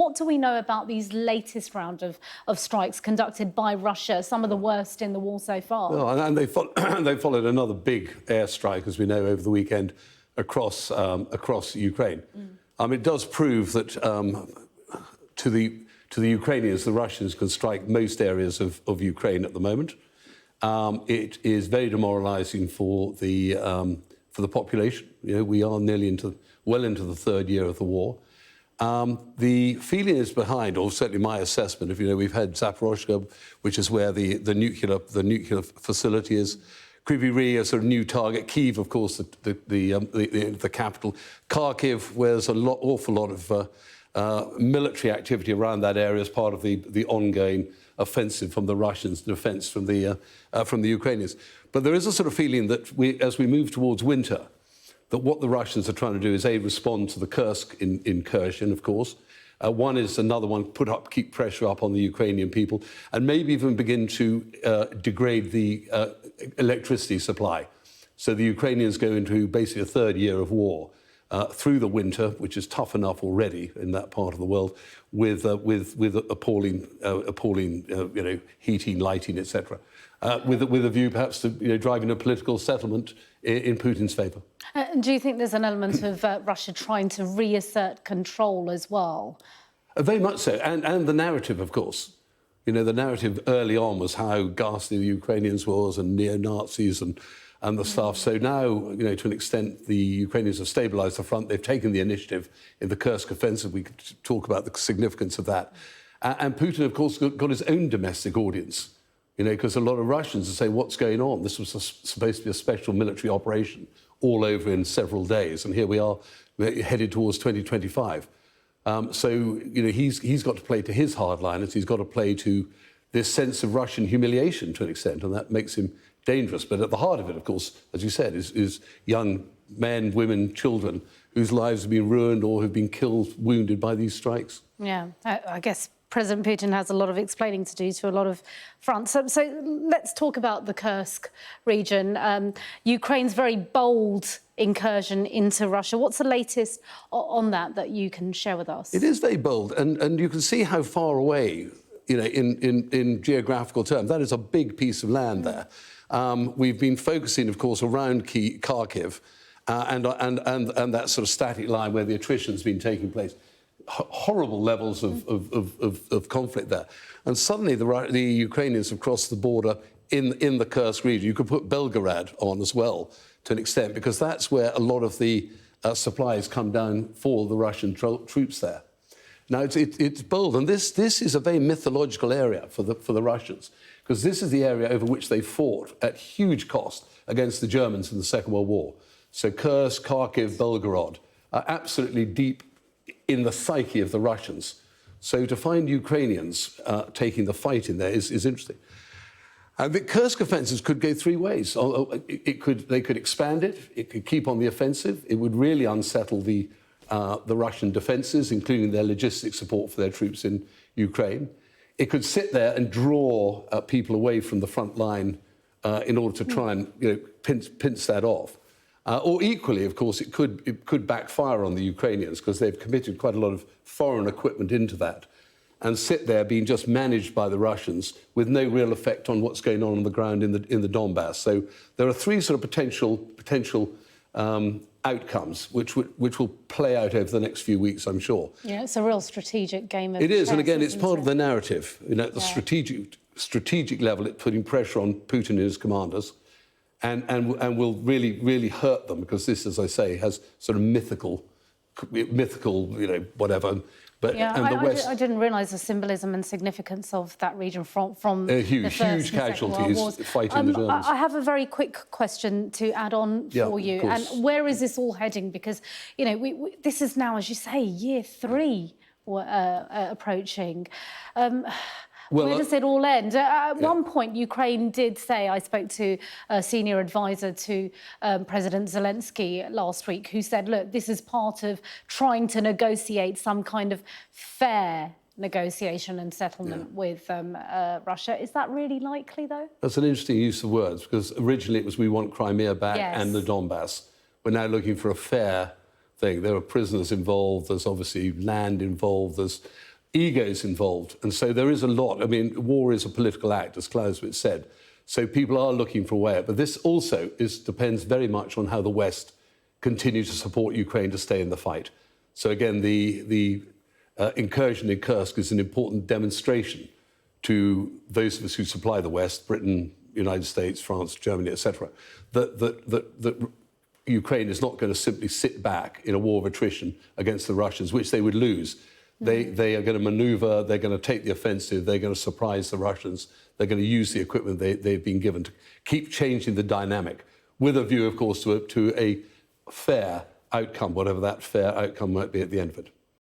What do we know about these latest round of strikes conducted by Russia, some of the worst in the war so far? Well, and they followed another big airstrike, as we know, over the weekend across Ukraine. It does prove that to the Ukrainians, the Russians can strike most areas of Ukraine at the moment. It is very demoralising for the population. You know, we are well into the third year of the war. The feeling is behind, or certainly my assessment. If you know, we've had Zaporozhye, which is where the nuclear facility is. Kryvyi Rih, a sort of new target. Kyiv, of course, the capital. Kharkiv, where there's an awful lot of military activity around that area as part of the ongoing offensive from the Russians, defence from the Ukrainians. But there is a sort of feeling that as we move towards winter, that what the Russians are trying to do is respond to the Kursk incursion, of course. One is another one, keep pressure up on the Ukrainian people, and maybe even begin to degrade the electricity supply. So the Ukrainians go into basically a third year of war through the winter, which is tough enough already in that part of the world, with appalling heating, lighting, etc. With a view perhaps to driving a political settlement in Putin's favour. Do you think there's an element of Russia trying to reassert control as well? Very much so, and the narrative, of course. You know, the narrative early on was how ghastly the Ukrainians was and neo-Nazis and the stuff. So now, you know, to an extent, the Ukrainians have stabilised the front. They've taken the initiative in the Kursk offensive. We could talk about the significance of that. And Putin, of course, got his own domestic audience. You know, because a lot of Russians are saying, what's going on? This was supposed to be a special military operation all over in several days. And here we are headed towards 2025. So, you know, he's got to play to his hardliners. He's got to play to this sense of Russian humiliation to an extent, and that makes him dangerous. But at the heart of it, of course, as you said, is young men, women, children whose lives have been ruined or have been killed, wounded by these strikes. Yeah, I guess President Putin has a lot of explaining to do to a lot of fronts. So let's talk about the Kursk region. Ukraine's very bold incursion into Russia. What's the latest on that you can share with us? It is very bold, and you can see how far away, you know, in geographical terms. That is a big piece of land there. We've been focusing, of course, around Kharkiv and that sort of static line where the attrition's been taking place. Horrible levels of conflict there. And suddenly the Ukrainians have crossed the border in the Kursk region. You could put Belgorod on as well, to an extent, because that's where a lot of the supplies come down for the Russian troops there. Now, it's bold, and this is a very mythological area for the Russians, because this is the area over which they fought at huge cost against the Germans in the Second World War. So Kursk, Kharkiv, Belgorod are absolutely deep in the psyche of the Russians. So to find Ukrainians taking the fight in there is interesting. And the Kursk offensives could go three ways. They could expand it. It could keep on the offensive. It would really unsettle the Russian defences, including their logistic support for their troops in Ukraine. It could sit there and draw people away from the front line in order to try and pinch that off. Or equally, of course, it could backfire on the Ukrainians because they've committed quite a lot of foreign equipment into that and sit there being just managed by the Russians with no real effect on what's going on the ground in the Donbass. So there are three sort of potential outcomes which will play out over the next few weeks, I'm sure. Yeah, it's a real strategic game of It is, chess, and again, it's part of it? the narrative. You know, at the strategic level, it's putting pressure on Putin and his commanders. And will really hurt them because this, as I say, has sort of mythical, you know, whatever. But yeah, and the West, I didn't realise the symbolism and significance of that region from the huge casualties fighting the Germans. I have a very quick question to add on for you. And where is this all heading? Because you know, this is now, as you say, year 3 approaching. Where does it all end? At one point, Ukraine did say, I spoke to a senior advisor to President Zelensky last week, who said, look, this is part of trying to negotiate some kind of fair negotiation and settlement with Russia. Is that really likely, though? That's an interesting use of words, because originally it was we want Crimea back and the Donbass. We're now looking for a fair thing. There are prisoners involved, there's obviously land involved, there's egos involved. And so there is a lot. I mean, war is a political act, as Clausewitz said. So people are looking for a way out. But this also depends very much on how the West continue to support Ukraine to stay in the fight. So again, the incursion in Kursk is an important demonstration to those of us who supply the West, Britain, United States, France, Germany, etc., that Ukraine is not going to simply sit back in a war of attrition against the Russians, which they would lose. They are going to maneuver, they're going to take the offensive, they're going to surprise the Russians, they're going to use the equipment they've been given to keep changing the dynamic, with a view, of course, to a fair outcome, whatever that fair outcome might be at the end of it.